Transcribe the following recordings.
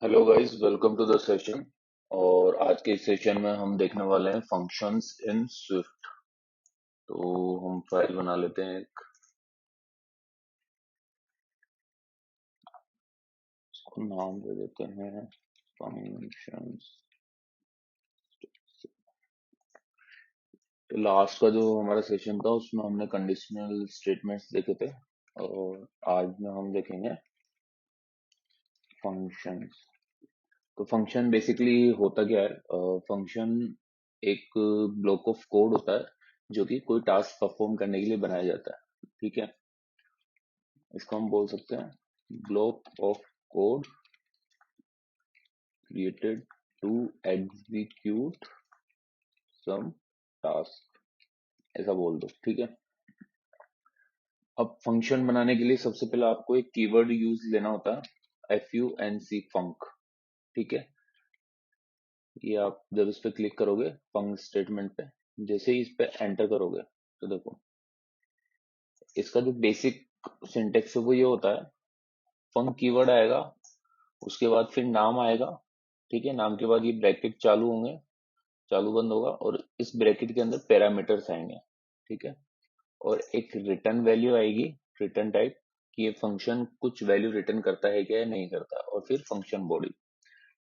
Hello guys, welcome to the session. और आज के सेशन में हम देखने वाले हैं फंक्शंस इन स्विफ्ट। तो हम फाइल बना लेते हैं एक, इसको नाम दे देते हैं फंक्शंस। तो लास्ट का जो हमारा सेशन था उसमें हमने कंडीशनल स्टेटमेंट्स देखे थे, और आज में हम देखेंगे फंक्शंस। तो फंक्शन बेसिकली होता क्या है? फंक्शन एक ब्लॉक ऑफ कोड होता है जो कि कोई टास्क परफॉर्म करने के लिए बनाया जाता है। ठीक है, इसको हम बोल सकते हैं block of code created to execute some task, ऐसा बोल दो। ठीक है, अब फंक्शन बनाने के लिए सबसे पहले आपको एक कीवर्ड यूज लेना होता है, FUNC, फंक। ठीक है, ये आप जब इस पे क्लिक करोगे फंक स्टेटमेंट पे, जैसे ही इस पे एंटर करोगे तो देखो इसका जो बेसिक सिंटेक्स है वो ये होता है, फंक कीवर्ड आएगा, उसके बाद फिर नाम आएगा। ठीक है, नाम के बाद ये ब्रैकेट चालू होंगे, चालू बंद होगा, और इस ब्रैकेट के अंदर पैरामीटर्स आएंगे। ठीक है, और एक रिटर्न वैल्यू आएगी, रिटर्न टाइप, कि ये फंक्शन कुछ वैल्यू रिटर्न करता है क्या या नहीं करता, और फिर फंक्शन बॉडी।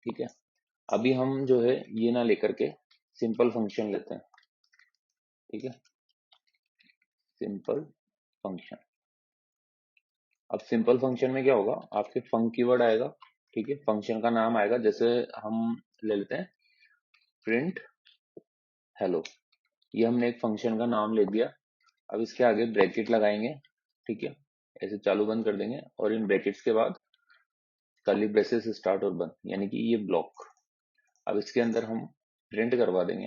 ठीक है, अभी हम जो है ये ना लेकर के सिंपल फंक्शन लेते हैं। ठीक है, सिंपल फंक्शन। अब सिंपल फंक्शन में क्या होगा, आपके फंक कीवर्ड आएगा। ठीक है, फंक्शन का नाम आएगा, जैसे हम ले लेते हैं प्रिंट हेलो। ये हमने एक फंक्शन का नाम ले दिया। अब इसके आगे ब्रैकेट लगाएंगे। ठीक है, ऐसे चालू बंद कर देंगे, और इन ब्रैकेट्स के बाद कर्ली ब्रेसेस स्टार्ट और बंद, यानी कि ये ब्लॉक। अब इसके अंदर हम प्रिंट करवा देंगे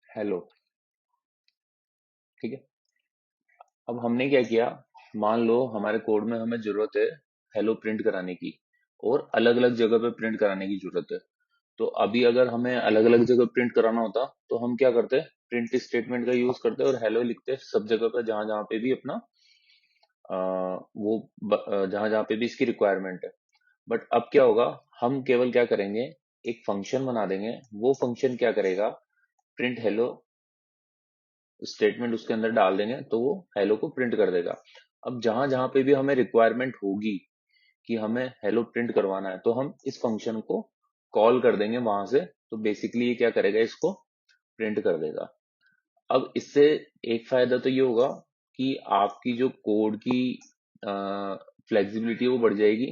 हेलो। ठीक है, अब हमने क्या किया, मान लो हमारे कोड में हमें जरूरत है हेलो प्रिंट कराने की, और अलग अलग जगह पे प्रिंट कराने की जरूरत है। तो अभी अगर हमें अलग अलग जगह प्रिंट कराना होता तो हम क्या करते, प्रिंट स्टेटमेंट का यूज करते और हेलो लिखते सब जगह पर जहां जहां पे भी अपना जहां जहां पे भी इसकी रिक्वायरमेंट है। बट अब क्या होगा, हम केवल क्या करेंगे, एक फंक्शन बना देंगे। वो फंक्शन क्या करेगा, प्रिंट हेलो स्टेटमेंट उसके अंदर डाल देंगे तो वो हेलो को प्रिंट कर देगा। अब जहां जहां पे भी हमें रिक्वायरमेंट होगी कि हमें हेलो प्रिंट करवाना है, तो हम इस फंक्शन को कॉल कर देंगे वहां से। तो बेसिकली ये क्या करेगा, इसको प्रिंट कर देगा। अब इससे एक फायदा तो ये होगा कि आपकी जो कोड की फ्लेक्सिबिलिटी है वो बढ़ जाएगी।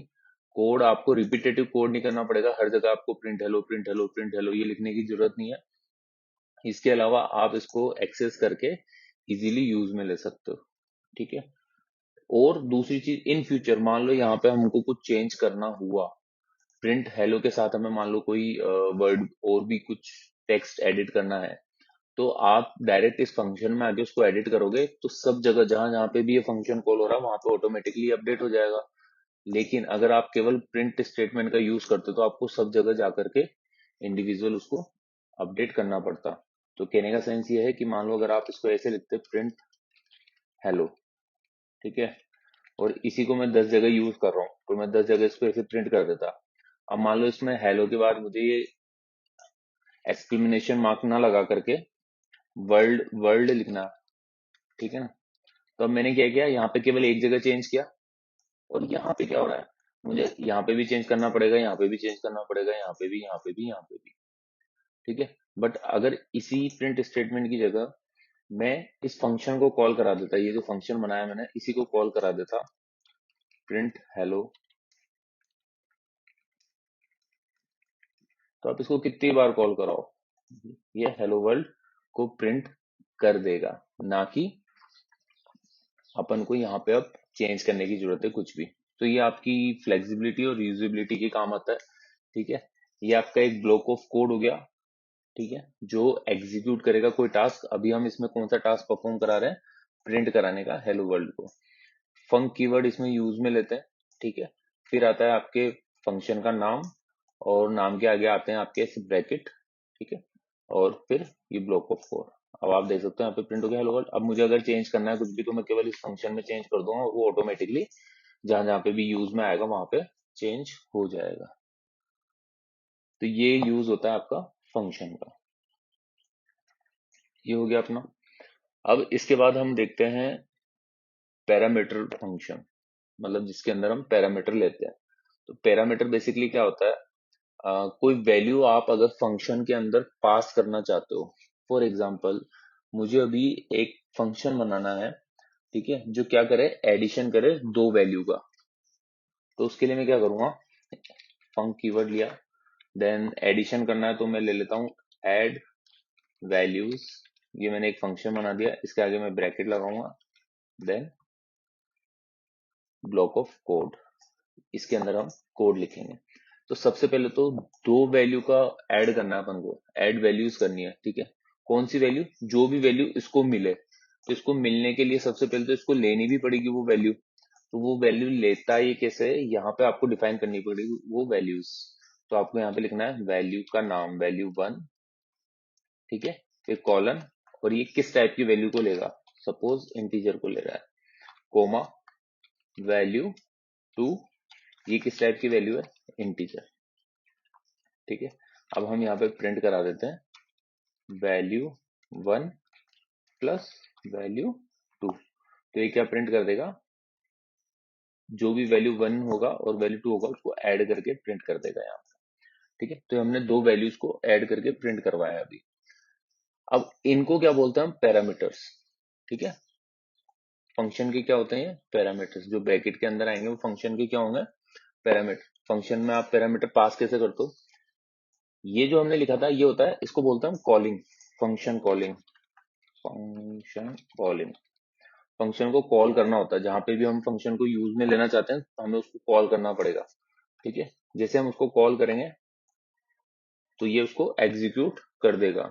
कोड आपको रिपीटेटिव कोड नहीं करना पड़ेगा, हर जगह आपको print hello print hello print hello ये लिखने की जरूरत नहीं है। इसके अलावा आप इसको एक्सेस करके इजीली यूज में ले सकते हो। ठीक है, और दूसरी चीज, इन फ्यूचर मान लो यहाँ पे हमको कुछ चेंज करना हुआ, प्रिंट हेलो के साथ हमें मान लो कोई वर्ड और भी कुछ टेक्स्ट एडिट करना है, तो आप डायरेक्ट इस फंक्शन में आके उसको एडिट करोगे तो सब जगह जहां जहां पे भी ये फंक्शन कॉल हो रहा है वहां पे ऑटोमेटिकली अपडेट हो जाएगा। लेकिन अगर आप केवल प्रिंट स्टेटमेंट का यूज करते तो आपको सब जगह जाकर के इंडिविजुअल उसको अपडेट करना पड़ता। तो कहने का सेंस ये है कि मान लो अगर आप इसको ऐसे लिखते प्रिंट हेलो, ठीक है, और इसी को मैं 10 जगह यूज कर रहा हूँ, तो मैं 10 जगह इसको ऐसे प्रिंट कर देता। अब मान लो इसमें हेलो के बाद मुझे ये एक्सक्लेमेशन मार्क ना लगा करके वर्ल्ड वर्ल्ड लिखना। ठीक है ना, तो अब मैंने क्या किया, यहाँ पे केवल एक जगह चेंज किया, और यहाँ पे क्या हो रहा है, मुझे यहाँ पे भी चेंज करना पड़ेगा, यहाँ पे भी चेंज करना पड़ेगा, यहाँ पे भी, यहाँ पे भी, यहाँ पे भी। ठीक है, बट अगर इसी प्रिंट स्टेटमेंट की जगह मैं इस फंक्शन को कॉल करा देता, ये जो फंक्शन बनाया मैंने इसी को कॉल करा देता प्रिंट हेलो, तो आप इसको कितनी बार कॉल कराओ, ये हेलो वर्ल्ड को प्रिंट कर देगा, ना कि अपन को यहाँ पे अब चेंज करने की जरूरत है कुछ भी। तो ये आपकी फ्लेक्सिबिलिटी और यूजेबिलिटी के काम आता है। ठीक है, ये आपका एक ब्लॉक ऑफ कोड हो गया। ठीक है, जो एग्जीक्यूट करेगा कोई टास्क। अभी हम इसमें कौन सा टास्क परफॉर्म करा रहे हैं, प्रिंट कराने का हेलो वर्ल्ड को। फंक कीवर्ड इसमें यूज में लेते हैं। ठीक है, फिर आता है आपके फंक्शन का नाम, और नाम के आगे आते हैं आपके ब्रैकेट। ठीक है, और फिर ये ब्लॉक ऑफ कोड। अब आप देख सकते हो यहाँ पे प्रिंट हो गया हेलो वर्ल्ड। अब मुझे अगर चेंज करना है कुछ भी तो मैं केवल इस फंक्शन में चेंज कर दूंगा, और वो ऑटोमेटिकली जहां जहां पे भी यूज में आएगा वहां पे चेंज हो जाएगा। तो ये यूज होता है आपका फंक्शन का। ये हो गया अपना। अब इसके बाद हम देखते हैं पैरामीटर फंक्शन, मतलब जिसके अंदर हम पैरामीटर लेते हैं। तो पैरामीटर बेसिकली क्या होता है, कोई वैल्यू आप अगर फंक्शन के अंदर पास करना चाहते हो। फॉर एग्जांपल मुझे अभी एक फंक्शन बनाना है, ठीक है, जो क्या करे, एडिशन करे दो वैल्यू का। तो उसके लिए मैं क्या करूंगा, फंक कीवर्ड लिया, देन एडिशन करना है तो मैं ले लेता हूं एड वैल्यूज। ये मैंने एक फंक्शन बना दिया, इसके आगे मैं ब्रैकेट लगाऊंगा, देन ब्लॉक ऑफ कोड, इसके अंदर हम कोड लिखेंगे। तो सबसे पहले तो दो वैल्यू का ऐड करना है अपन को, ऐड वैल्यूज करनी है, ठीक है। कौन सी वैल्यू, जो भी वैल्यू इसको मिले, तो इसको मिलने के लिए सबसे पहले तो इसको लेनी भी पड़ेगी वो वैल्यू। तो वो वैल्यू लेता ये कैसे है, यहाँ पे आपको डिफाइन करनी पड़ेगी वो वैल्यूज। तो आपको यहाँ पे लिखना है वैल्यू का नाम वैल्यू 1, ठीक है, फिर कॉलन, और ये किस टाइप की वैल्यू को लेगा, सपोज इंटीजर को ले रहा है, कोमा वैल्यू 2, ये किस टाइप की वैल्यू है, इंटीजर, ठीक है। अब हम यहाँ पे प्रिंट करा देते हैं वैल्यू 1 प्लस वैल्यू 2। तो ये क्या प्रिंट कर देगा, जो भी वैल्यू 1 होगा और वैल्यू 2 होगा उसको ऐड करके प्रिंट कर देगा यहाँ पे, ठीक है। तो हमने दो वैल्यूज को ऐड करके प्रिंट करवाया अभी। अब इनको क्या बोलते हैं हम, पैरामीटर्स, ठीक है। फंक्शन के क्या होते हैं, पैरामीटर्स, जो ब्रैकेट के अंदर आएंगे वो फंक्शन के क्या होंगे, पैरामीटर। फंक्शन में आप पैरामीटर पास कैसे करते हो, ये जो हमने लिखा था ये होता है, इसको बोलते हैं हम calling, function calling, function calling. Function को कॉल करना होता है, जहां पे भी हम फंक्शन को यूज में लेना चाहते हैं तो हमें उसको कॉल करना पड़ेगा, ठीक है। जैसे हम उसको कॉल करेंगे तो ये उसको एग्जीक्यूट कर देगा।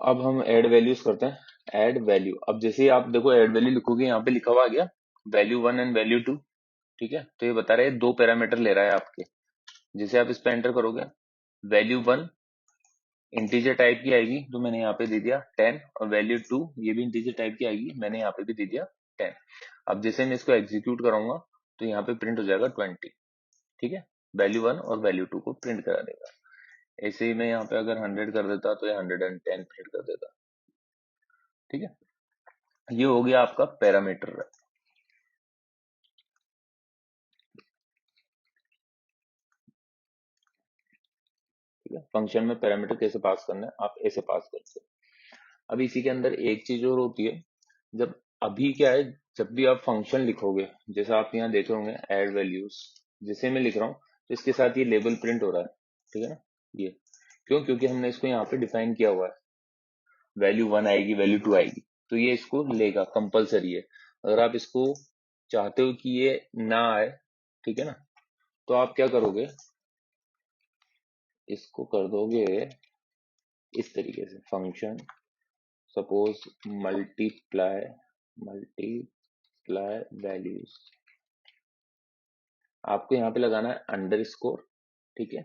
अब हम ऐड वैल्यूज करते हैं, ऐड वैल्यू। अब जैसे ही आप देखो ऐड वैल्यू लिखोगे, यहाँ पे लिखा हुआ आ गया वैल्यू 1 एंड वैल्यू 2, ठीक है। तो ये बता रहे हैं दो पैरामीटर ले रहा है आपके। जैसे आप इस पे एंटर करोगे, वैल्यू 1 इंटीजर टाइप की आएगी, तो मैंने यहाँ पे दे दिया 10, और वैल्यू 2 ये भी इंटीजर टाइप की आएगी, मैंने यहाँ पे भी दे दिया 10। अब जैसे मैं इसको एग्जीक्यूट कराऊंगा तो यहाँ पे प्रिंट हो जाएगा 20, ठीक है। वैल्यू 1 और वैल्यू 2 को प्रिंट करा देगा। ऐसे ही मैं यहाँ पे अगर 100 कर देता तो ये 110 प्रिंट कर देता, ठीक है। ये हो गया आपका पैरामीटर। ठीक है, फंक्शन में पैरामीटर कैसे पास करना है, आप ऐसे पास करते हो। अब इसी के अंदर एक चीज और होती है, जब अभी क्या है, जब भी आप फंक्शन लिखोगे, जैसा आप यहाँ देख रहे होंगे ऐड वैल्यूज, जैसे मैं लिख रहा हूँ तो इसके साथ ये लेबल प्रिंट हो रहा है, ठीक है ना। ये क्यों, क्योंकि हमने इसको यहाँ पे डिफाइन किया हुआ है, वैल्यू 1 आएगी वैल्यू 2 आएगी, तो ये इसको लेगा, कंपलसरी है। अगर आप इसको चाहते हो कि ये ना आए, ठीक है ना, तो आप क्या करोगे, इसको कर दोगे इस तरीके से, function suppose multiply, multiply values, आपको यहाँ पे लगाना है अंडरस्कोर, ठीक है।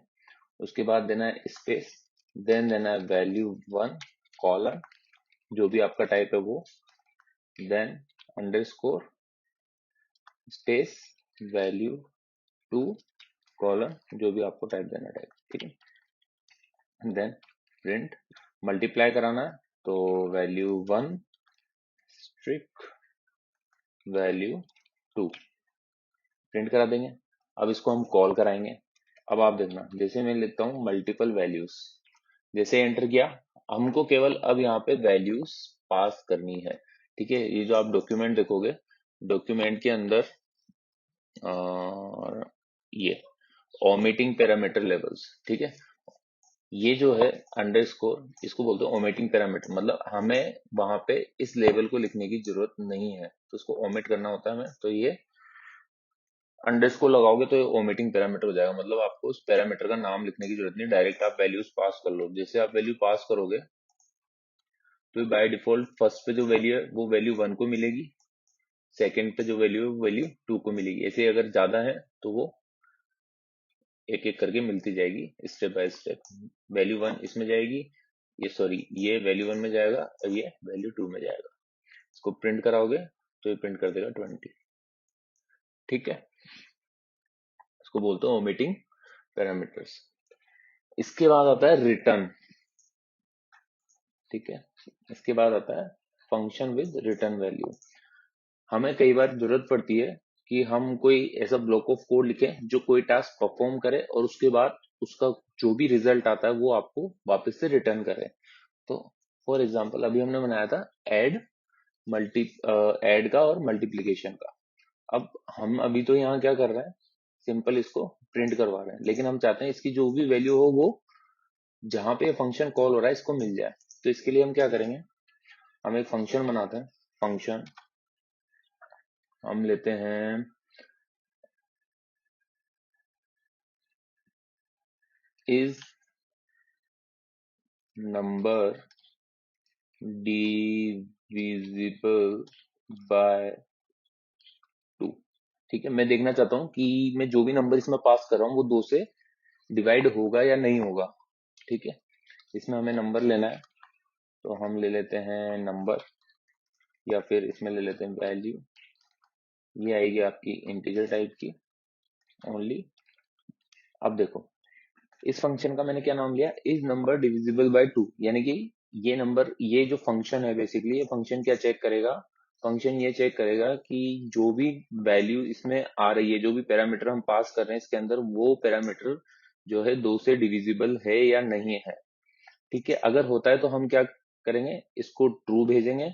उसके बाद देना है स्पेस, देन देना है वैल्यू 1 कॉलन, जो भी आपका टाइप है वो, then underscore space value 2 colon, जो भी आपको टाइप देना टाइप, ठीक है। देन प्रिंट, मल्टीप्लाई कराना है तो वैल्यू 1 स्ट्रिक वैल्यू 2 प्रिंट करा देंगे। अब इसको हम कॉल कराएंगे। अब आप देखना, जैसे मैं लिखता हूँ मल्टीपल वैल्यूज, जैसे एंटर किया, हमको केवल अब यहाँ पे वैल्यूज पास करनी है, ठीक है। ये जो आप डॉक्यूमेंट देखोगे, डॉक्यूमेंट के अंदर ये ओमिटिंग पैरामीटर लेवल्स, ठीक है, ये जो है अंडरस्कोर, इसको बोलते हैं ओमिटिंग पैरामीटर, मतलब हमें वहां पे इस लेवल को लिखने की जरूरत नहीं है, तो उसको ओमिट करना होता है हमें, तो ये अंडरस्कोर लगाओगे तो ये ओमिटिंग पैरामीटर हो जाएगा, मतलब आपको उस पैरामीटर का नाम लिखने की जरूरत नहीं, डायरेक्ट आप वैल्यूज पास कर लो। जैसे आप वैल्यू पास करोगे तो बाय डिफॉल्ट फर्स्ट पे जो वैल्यू है वो वैल्यू 1 को मिलेगी, सेकंड पे जो वैल्यू है वो वैल्यू 2 को मिलेगी। ऐसे अगर ज्यादा है तो वो एक एक करके मिलती जाएगी स्टेप बाय स्टेप। वैल्यू 1 इसमें जाएगी, ये सॉरी ये वैल्यू 1 में जाएगा और ये वैल्यू 2 में जाएगा। इसको प्रिंट कराओगे तो ये प्रिंट कर देगा 20। ठीक है, इसको बोलते हैं ओमिटिंग पैरामीटर्स। इसके बाद आता है रिटर्न। ठीक है, इसके बाद आता है फंक्शन विद रिटर्न वैल्यू। हमें कई बार जरूरत पड़ती है कि हम कोई ऐसा ब्लॉक ऑफ कोड लिखें जो कोई टास्क परफॉर्म करे और उसके बाद उसका जो भी रिजल्ट आता है वो आपको वापस से रिटर्न करे। तो फॉर एग्जांपल अभी हमने बनाया था ऐड मल्टी ऐड का और मल्टीप्लिकेशन का। अब हम अभी तो यहाँ क्या कर रहे हैं, सिंपल इसको प्रिंट करवा रहे हैं, लेकिन हम चाहते हैं इसकी जो भी वैल्यू हो वो जहां पे फंक्शन कॉल हो रहा है इसको मिल जाए। तो इसके लिए हम क्या करेंगे, हम एक फंक्शन बनाते हैं। फंक्शन हम लेते हैं इज नंबर डिविजिबल बाय 2। ठीक है, मैं देखना चाहता हूँ कि मैं जो भी नंबर इसमें पास कर रहा हूँ वो 2 से डिवाइड होगा या नहीं होगा। ठीक है, इसमें हमें नंबर लेना है, तो हम ले लेते हैं नंबर, या फिर इसमें ले लेते हैं वैल्यू। ये आएगी आपकी इंटीजर टाइप की ओनली। अब देखो, इस फंक्शन का मैंने क्या नाम लिया, इज नंबर डिविजिबल बाय 2, यानी कि ये नंबर, ये जो फंक्शन है बेसिकली, ये फंक्शन क्या चेक करेगा, फंक्शन ये चेक करेगा कि जो भी वैल्यू इसमें आ रही है, जो भी पैरामीटर हम पास कर रहे हैं इसके अंदर, वो पैरामीटर जो है 2 से डिविजिबल है या नहीं है। ठीक है, अगर होता है तो हम क्या करेंगे, इसको ट्रू भेजेंगे,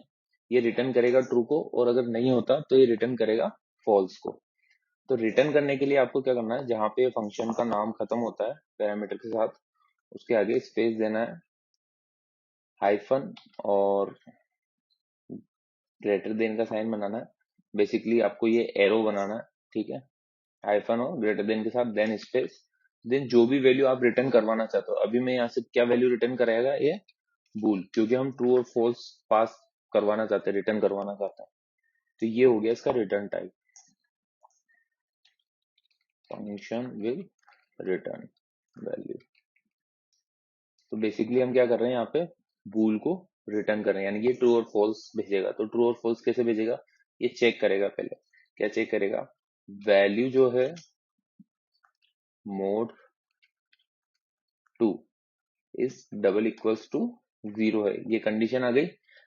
ये रिटर्न करेगा ट्रू को, और अगर नहीं होता तो ये रिटर्न करेगा फॉल्स को। तो रिटर्न करने के लिए आपको क्या करना है, जहां पे फंक्शन का नाम खत्म होता है पैरामीटर के साथ, उसके आगे स्पेस देना है, हाइफन और ग्रेटर देन का साइन बनाना है। बेसिकली आपको ये एरो बनाना है। ठीक है, हाइफन और ग्रेटर देन के साथ, देन स्पेस, देन जो भी वैल्यू आप रिटर्न करवाना चाहते हो। अभी मैं यहाँ से क्या वैल्यू रिटर्न कराएगा, ये बूल, क्योंकि हम ट्रू और फॉल्स पास करवाना चाहते हैं, रिटर्न करवाना चाहते हैं। तो ये हो गया इसका return type, function will return value. तो बेसिकली हम क्या कर रहे हैं, यहाँ पे बूल को रिटर्न कर रहे हैं, यानी कि ट्रू और फॉल्स भेजेगा। तो ट्रू और फॉल्स कैसे भेजेगा, ये चेक करेगा पहले। क्या चेक करेगा, वैल्यू जो है mod 2 is double equals to 0 है, ये कंडीशन आ गई।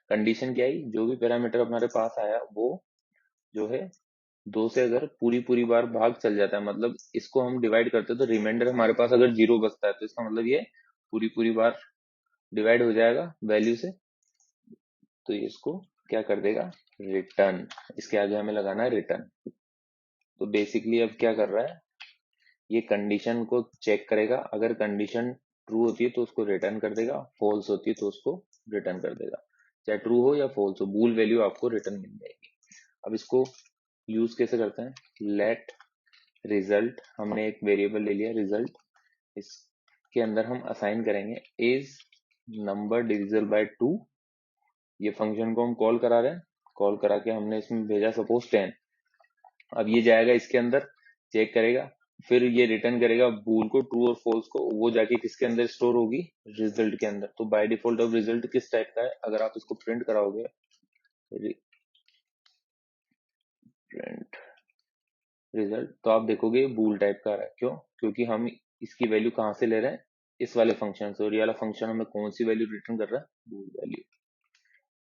कंडीशन क्या आई, जो भी पैरामीटर हमारे पास आया वो जो है 2 से अगर पूरी पूरी बार भाग चल जाता है, मतलब इसको हम डिवाइड करते हैं तो रिमाइंडर हमारे पास अगर 0 बचता है, तो इसका मतलब ये पूरी पूरी बार डिवाइड हो जाएगा वैल्यू से, तो ये इसको क्या कर देगा, रिटर्न। इसके आगे हमें लगाना है रिटर्न। तो बेसिकली अब क्या कर रहा है, ये कंडीशन को चेक करेगा, अगर कंडीशन ट्रू होती है तो उसको रिटर्न कर देगा, फॉल्स होती है तो उसको रिटर्न कर देगा। चाहे ट्रू हो या फॉल्स हो, बूल वैल्यू आपको रिटर्न मिल जाएगी। अब इसको यूज कैसे करते हैं, लेट रिजल्ट, हमने एक वेरिएबल ले लिया रिजल्ट, इसके अंदर हम असाइन करेंगे इज नंबर डिविजिबल बाय 2। ये फंक्शन को हम कॉल करा रहे हैं, कॉल करा के हमने इसमें भेजा सपोज 10। अब ये जाएगा इसके अंदर, चेक करेगा, फिर ये रिटर्न करेगा बूल को, ट्रू और फॉल्स को, वो जाके किसके अंदर स्टोर होगी, रिजल्ट के अंदर। तो बाय डिफॉल्ट अब रिजल्ट किस टाइप का है, अगर आप इसको प्रिंट कराओगे, प्रिंट रिजल्ट, तो आप देखोगे बूल टाइप का आ रहा है। क्यों, क्योंकि हम इसकी वैल्यू कहाँ से ले रहे हैं, इस वाले फंक्शन से, और ये वाला फंक्शन हमें कौन सी वैल्यू रिटर्न कर रहा है, बूल वैल्यू।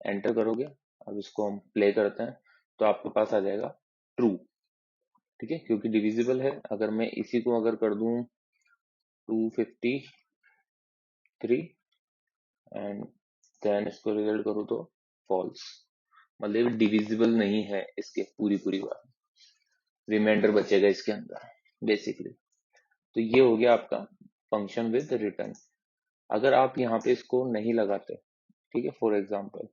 एंटर करोगे, अब इसको हम प्ले करते हैं, तो आपके पास आ जाएगा ट्रू। ठीक है, क्योंकि डिविजिबल है। अगर मैं इसी को अगर कर दूं 253 एंड देन इसको रिजल्ट करूँ तो फॉल्स, मतलब डिविजिबल नहीं है इसके पूरी पूरी बार, रिमाइंडर बचेगा इसके अंदर बेसिकली। तो ये हो गया आपका फंक्शन विद रिटर्न। अगर आप यहाँ पे इसको नहीं लगाते, ठीक है, फॉर एग्जाम्पल,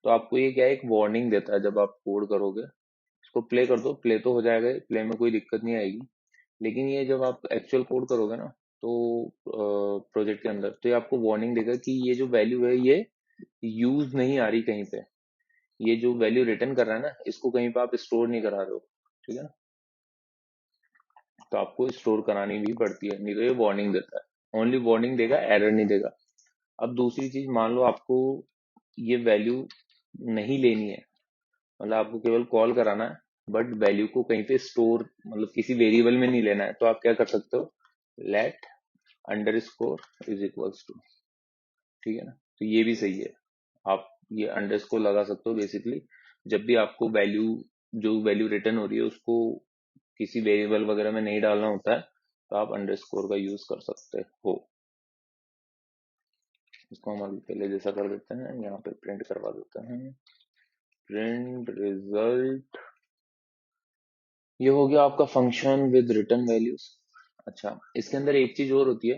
तो आपको ये क्या है, एक वार्निंग देता है जब आप कोड करोगे। इसको प्ले कर दो, प्ले तो हो जाएगा, प्ले में कोई दिक्कत नहीं आएगी। लेकिन ये जब आप एक्चुअल कोड करोगे ना, तो प्रोजेक्ट के अंदर, तो ये आपको वार्निंग देगा कि ये जो वैल्यू है ये यूज नहीं आ रही कहीं पे, ये जो वैल्यू रिटर्न कर रहा है ना, इसको कहीं पे आप स्टोर नहीं करा रहे हो। ठीक है ना, तो आपको स्टोर करानी भी पड़ती है, नहीं तो ये वार्निंग देता है, ओनली वार्निंग देगा, एरर नहीं देगा। अब दूसरी चीज, मान लो आपको ये वैल्यू नहीं लेनी है, मतलब आपको केवल कॉल कराना है, बट वैल्यू को कहीं पे स्टोर मतलब किसी वेरिएबल में नहीं लेना है। तो आप क्या कर सकते हो, let underscore is equals to, ठीक है ना। तो ये भी सही है, आप ये अंडरस्कोर लगा सकते हो बेसिकली। जब भी आपको वैल्यू, जो वैल्यू रिटर्न हो रही है उसको किसी वेरिएबल वगैरह में नहीं डालना होता है, तो आप अंडरस्कोर का यूज कर सकते हो। इसको हम अभी पहले जैसा कर देते हैं, यहाँ पे प्रिंट करवा देते हैं, प्रिंट रिजल्ट। ये हो गया आपका फंक्शन विद रिटर्न वैल्यूज। अच्छा, इसके अंदर एक चीज और होती है,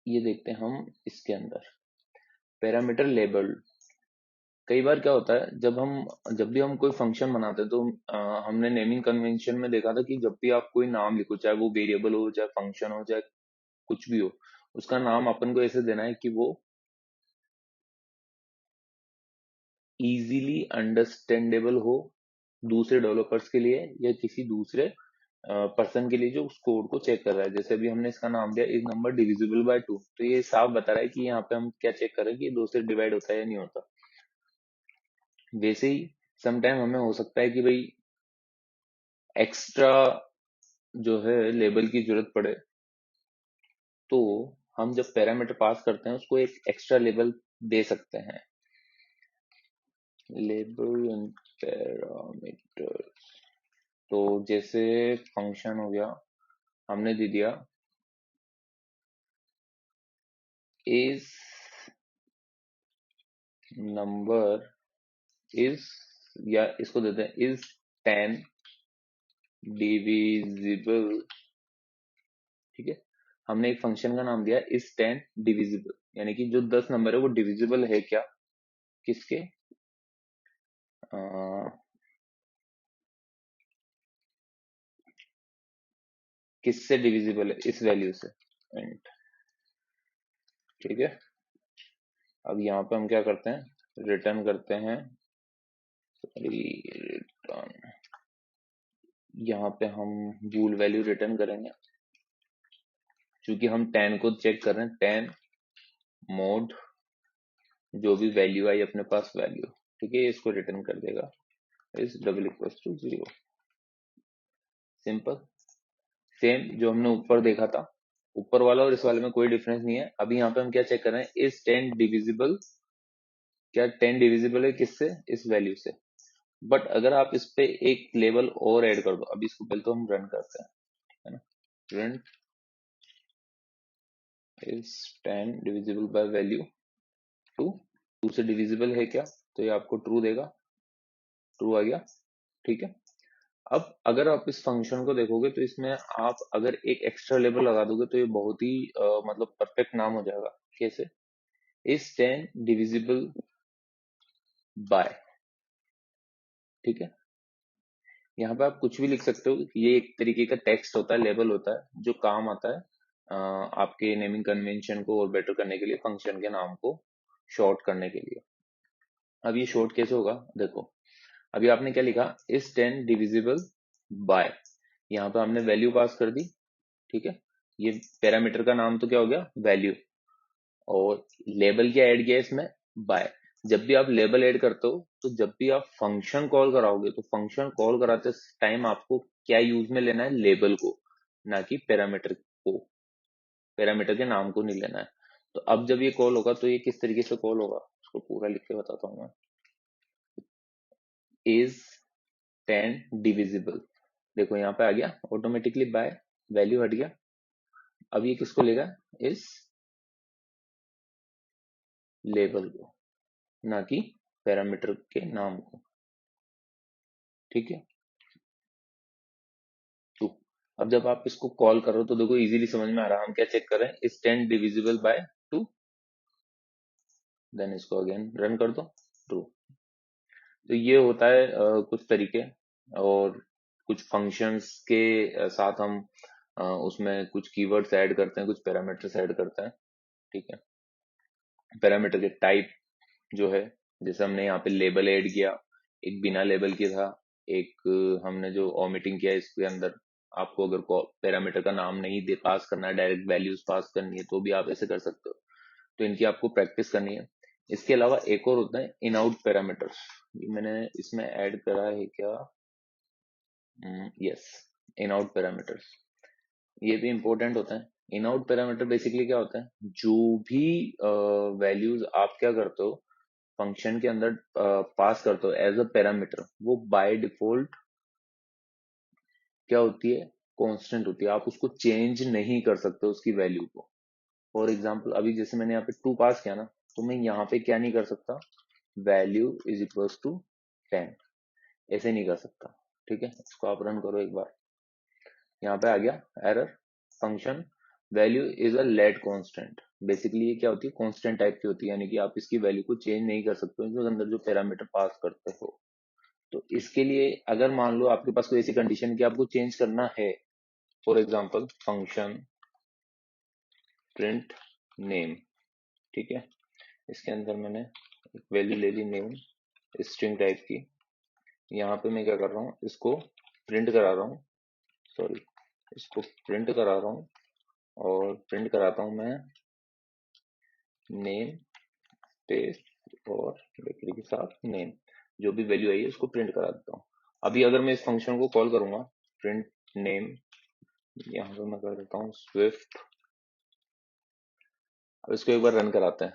ये देखते हैं हम इसके अंदर, पैरामीटर लेबल। कई बार क्या होता है, जब भी हम कोई फंक्शन बनाते हैं तो हमने नेमिंग कन्वेंशन में देखा था कि जब भी आप कोई नाम लिखो, चाहे वो वेरिएबल हो, चाहे फंक्शन हो, चाहे कुछ भी हो, उसका नाम अपन को ऐसे देना है कि वो इजीली अंडरस्टैंडेबल हो दूसरे डेवलपर्स के लिए या किसी दूसरे पर्सन के लिए जो उस कोड को चेक कर रहा है। जैसे अभी हमने इसका नाम दिया इज नंबर डिविजिबल बाय 2, तो ये साफ बता रहा है कि यहाँ पे हम क्या चेक कर रहे हैं कि ये 2 से डिवाइड होता है या नहीं होता। वैसे ही समटाइम हमें हो सकता है कि भाई एक्स्ट्रा जो है लेबल की जरूरत पड़े, तो हम जब पैरामीटर पास करते हैं उसको एक एक्स्ट्रा लेबल दे सकते हैं, लेबल एंड पैरामीटर। तो जैसे फंक्शन हो गया, हमने दे दिया इज नंबर इज, या इसको देते हैं इज 10 डिविजिबल, ठीक है। हमने एक फंक्शन का नाम दिया इज 10 डिविजिबल, यानी कि जो 10 नंबर है वो डिविजिबल है क्या, किसके, किससे डिविजिबल है, इस वैल्यू से, एंड ठीक है। अब यहाँ पे हम क्या करते हैं, रिटर्न करते हैं, रिटर्न, यहाँ पे हम बूल वैल्यू रिटर्न करेंगे, क्योंकि हम 10 को चेक कर रहे हैं, 10 मोड जो भी वैल्यू आई अपने पास वैल्यू, ठीक है, इसको रिटर्न कर देगा is double equal to 0। Simple, same जो हमने ऊपर देखा था, ऊपर वाला और इस वाले में कोई डिफरेंस नहीं है। अभी यहाँ पे हम क्या चेक कर रहे हैं, इज 10 डिविजिबल, क्या 10 डिविजिबल है किससे, इस वैल्यू से। बट अगर आप इस पे एक लेवल और ऐड कर दो, अभी इसको पहले तो हम रन करते हैं, है ना, print is 10 divisible by value 2, 2 से डिविजिबल है क्या, तो ये आपको ट्रू देगा, ट्रू आ गया, ठीक है। अब अगर आप इस फंक्शन को देखोगे तो इसमें आप अगर एक एक्स्ट्रा लेबल लगा दोगे तो ये बहुत ही मतलब परफेक्ट नाम हो जाएगा। कैसे, इज 10 डिविजिबल बाय, ठीक है। यहाँ पे आप कुछ भी लिख सकते हो, ये एक तरीके का टेक्स्ट होता है, लेबल होता है, जो काम आता है आपके नेमिंग कन्वेंशन को और बेटर करने के लिए, फंक्शन के नाम को शॉर्ट करने के लिए। अब ये शॉर्ट कैसे होगा, देखो अभी आपने क्या लिखा, इज 10 डिविजिबल बाय, यहाँ पे हमने वैल्यू पास कर दी, ठीक है। ये पैरामीटर का नाम तो क्या हो गया, वैल्यू, और लेबल क्या ऐड किया इसमें, बाय। जब भी आप लेबल ऐड करते हो, तो जब भी आप फंक्शन कॉल कराओगे, तो फंक्शन कॉल कराते टाइम आपको क्या यूज में लेना है, लेबल को, ना कि पैरामीटर को, पैरामीटर के नाम को नहीं लेना है। तो अब जब ये कॉल होगा तो ये किस तरीके से कॉल होगा, उसको पूरा लिख के बताता हूँ मैं, इज 10 डिविजिबल, देखो यहाँ पे आ गया ऑटोमेटिकली बाय, वैल्यू हट गया। अब ये किसको लेगा, इस लेबल को, ना कि पैरामीटर के नाम को, ठीक है। तो अब जब आप इसको कॉल कर रहे हो तो देखो इजीली समझ में आ रहा है, हम क्या चेक कर रहे हैं, इज 10 डिविजिबल बाय 2, देन इसको अगेन रन कर दो, ट्रू। तो ये होता है कुछ तरीके, और कुछ फंक्शंस के साथ हम उसमें कुछ कीवर्ड्स ऐड करते हैं, कुछ पैरामीटर्स ऐड करते हैं, ठीक है। पैरामीटर के टाइप जो है, जैसे हमने यहाँ पे लेबल ऐड किया, एक बिना लेबल के था, एक हमने जो ओमिटिंग किया इसके अंदर, आपको अगर पैरामीटर का नाम नहीं दे पास करना है, डायरेक्ट वैल्यूज पास करनी है, तो भी आप ऐसे कर सकते हो। तो इनकी आपको प्रैक्टिस करनी है। इसके अलावा एक और होता है इन आउट पैरामीटर्स, मैंने इसमें ऐड करा है क्या, यस, इन आउट पैरामीटर्स, ये भी इंपॉर्टेंट होता है। इन आउट पैरामीटर बेसिकली क्या होता है, जो भी वैल्यूज आप क्या करते हो फंक्शन के अंदर पास करते हो एज अ पैरामीटर, वो बाय डिफॉल्ट क्या होती है, कांस्टेंट होती है, आप उसको चेंज नहीं कर सकते उसकी वैल्यू को। फॉर एग्जाम्पल अभी जैसे मैंने यहाँ पे 2 पास किया ना, तो मैं यहाँ पे क्या नहीं कर सकता, वैल्यू इज इक्वल्स टू 10 ऐसे नहीं कर सकता। ठीक है, इसको आप रन करो एक बार, यहाँ पे आ गया error, function value is a let constant. Basically ये क्या होती है, कांस्टेंट टाइप की होती है, यानी कि आप इसकी वैल्यू को चेंज नहीं कर सकते जो अंदर जो पैरामीटर पास करते हो। तो इसके लिए अगर मान लो आपके पास कोई ऐसी कंडीशन कि आपको चेंज करना है, for example function print name, ठीक है, इसके अंदर मैंने एक वैल्यू ले ली नेम स्ट्रिंग टाइप की, यहाँ पे मैं क्या कर रहा हूँ, इसको प्रिंट करा रहा हूँ, सॉरी इसको प्रिंट करा रहा हूँ, और प्रिंट कराता हूँ मैं नेम स्पेस और ब्रैकेट के साथ नेम, जो भी वैल्यू आई है उसको प्रिंट करा देता हूँ। अभी अगर मैं इस फंक्शन को कॉल करूंगा प्रिंट नेम, यहाँ पे मैं कर देता हूँ स्विफ्ट, अब इसको एक बार रन कराते हैं,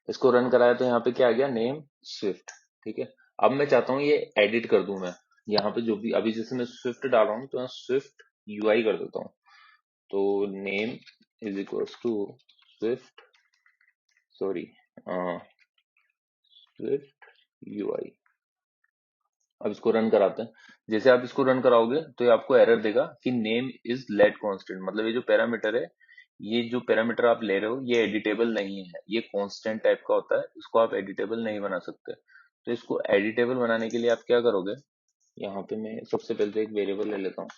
इसको रन कराया तो यहाँ पे क्या आ गया, नेम स्विफ्ट। ठीक है, अब मैं चाहता हूँ ये एडिट कर दूं मैं, यहाँ पे जो भी अभी जैसे मैं स्विफ्ट डाल रहा हूँ तो स्विफ्ट यूआई कर देता हूँ, तो name is equals to Swift, sorry Swift UI. अब इसको रन कराते हैं, जैसे आप इसको रन कराओगे तो ये आपको एरर देगा कि नेम इज लेट कांस्टेंट, मतलब ये जो पैरामीटर है, ये जो पैरामीटर आप ले रहे हो ये एडिटेबल नहीं है, ये कांस्टेंट टाइप का होता है, इसको आप एडिटेबल नहीं बना सकते। तो इसको एडिटेबल बनाने के लिए आप क्या करोगे, यहाँ पे मैं सबसे पहले तो एक वेरिएबल ले लेता हूँ,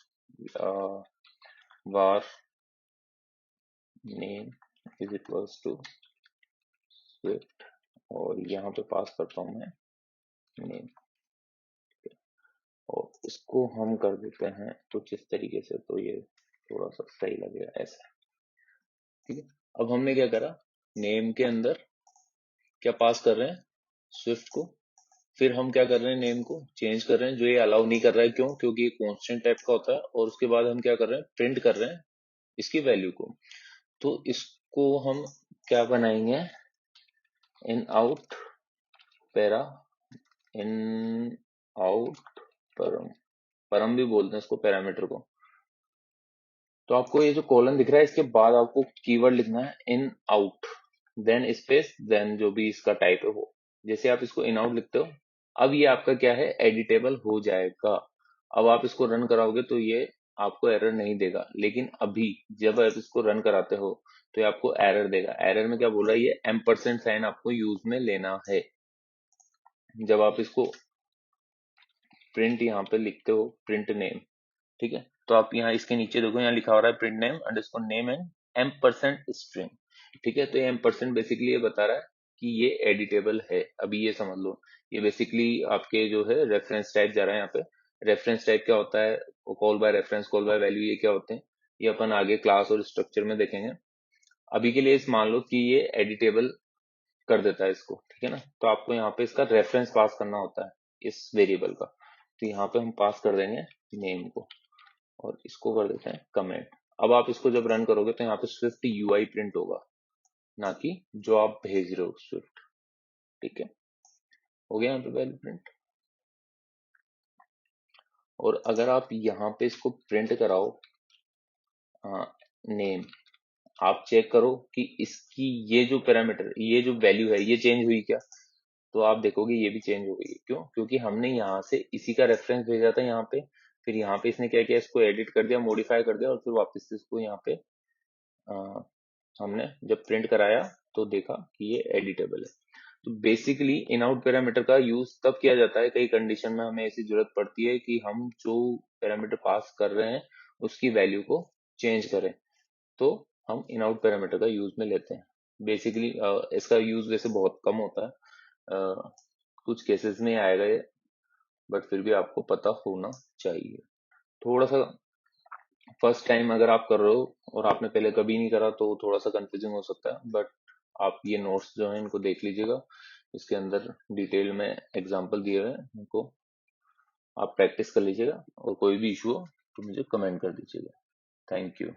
var name is equals to Swift, और यहाँ पे पास करता हूँ मैं नेम, और इसको हम कर देते हैं कुछ इस तरीके से, तो ये थोड़ा सा सही लगेगा ऐसा। ठीक है, अब हमने क्या करा, नेम के अंदर क्या पास कर रहे हैं, स्विफ्ट को, फिर हम क्या कर रहे हैं, नेम को चेंज कर रहे हैं, जो ये अलाउ नहीं कर रहा है, क्यों, क्योंकि ये कांस्टेंट टाइप का होता है, और उसके बाद हम क्या कर रहे हैं, प्रिंट कर रहे हैं इसकी वैल्यू को। तो इसको हम क्या बनाएंगे, in out para, in out परम, परम भी बोलते हैं इसको पैरामीटर को। तो आपको ये जो कॉलन दिख रहा है इसके बाद आपको कीवर्ड लिखना है in out, then space, then जो भी इसका टाइप है वो, जैसे आप इसको इन आउट लिखते हो, अब ये आपका क्या है, एडिटेबल हो जाएगा। अब आप इसको रन कराओगे तो ये आपको एरर नहीं देगा, लेकिन अभी जब आप इसको रन कराते हो तो ये आपको एरर देगा। एरर में क्या बोल रहा है, ये एम्परसेंट साइन आपको यूज में लेना है। जब आप इसको प्रिंट यहाँ पे लिखते हो प्रिंट नेम, ठीक है, तो आप यहाँ इसके नीचे देखो, यहाँ लिखा हो रहा है print name underscore name and ampersand string. ठीक है, तो ये एम्परसेंट बेसिकली ये बता रहा है कि ये एडिटेबल है। अभी ये समझ लो, ये बेसिकली आपके जो है रेफरेंस टाइप जा रहा है यहाँ पे। रेफरेंस टाइप क्या होता है, call by reference, call by value, ये क्या होते हैं, ये अपन आगे क्लास और स्ट्रक्चर में देखेंगे। अभी के लिए इस मान लो कि ये एडिटेबल कर देता है इसको, ठीक है ना, तो आपको यहाँ पे इसका रेफरेंस पास करना होता है इस वेरिएबल का, तो यहाँ पे हम पास कर देंगे नेम को, और इसको कर देते हैं कमेंट। अब आप इसको जब रन करोगे तो यहाँ पे स्विफ्ट यूआई प्रिंट होगा, ना कि जो आप भेज रहे हो स्विफ्ट। ठीक है, हो गया यहाँ पे वैल्यू प्रिंट। और अगर आप यहाँ पे इसको प्रिंट कराओ नेम, आप चेक करो कि इसकी ये जो पैरामीटर, ये जो वैल्यू है, ये चेंज हुई क्या, तो आप देखोगे ये भी चेंज हो गई। क्यों, क्योंकि हमने यहाँ से इसी का रेफरेंस भेजा था यहाँ पे, फिर यहाँ पे इसने क्या किया, इसको एडिट कर दिया, मॉडिफाई कर दिया, और फिर वापस से इसको यहाँ पे हमने जब प्रिंट कराया तो देखा कि ये एडिटेबल है। तो बेसिकली इन आउट पैरामीटर का यूज तब किया जाता है, कई कंडीशन में हमें ऐसी जरूरत पड़ती है कि हम जो पैरामीटर पास कर रहे हैं उसकी वैल्यू को चेंज करें, तो हम इन आउट पैरामीटर का यूज में लेते हैं। बेसिकली इसका यूज वैसे बहुत कम होता है, कुछ केसेस में आएगा ये, बट फिर भी आपको पता होना चाहिए। थोड़ा सा फर्स्ट टाइम अगर आप कर रहे हो और आपने पहले कभी नहीं करा तो थोड़ा सा कंफ्यूजिंग हो सकता है, बट आप ये नोट्स जो हैं इनको देख लीजिएगा, इसके अंदर डिटेल में एग्जाम्पल दिए हुए हैं, उनको आप प्रैक्टिस कर लीजिएगा और कोई भी इशू हो तो मुझे कमेंट कर दीजिएगा। Thank you.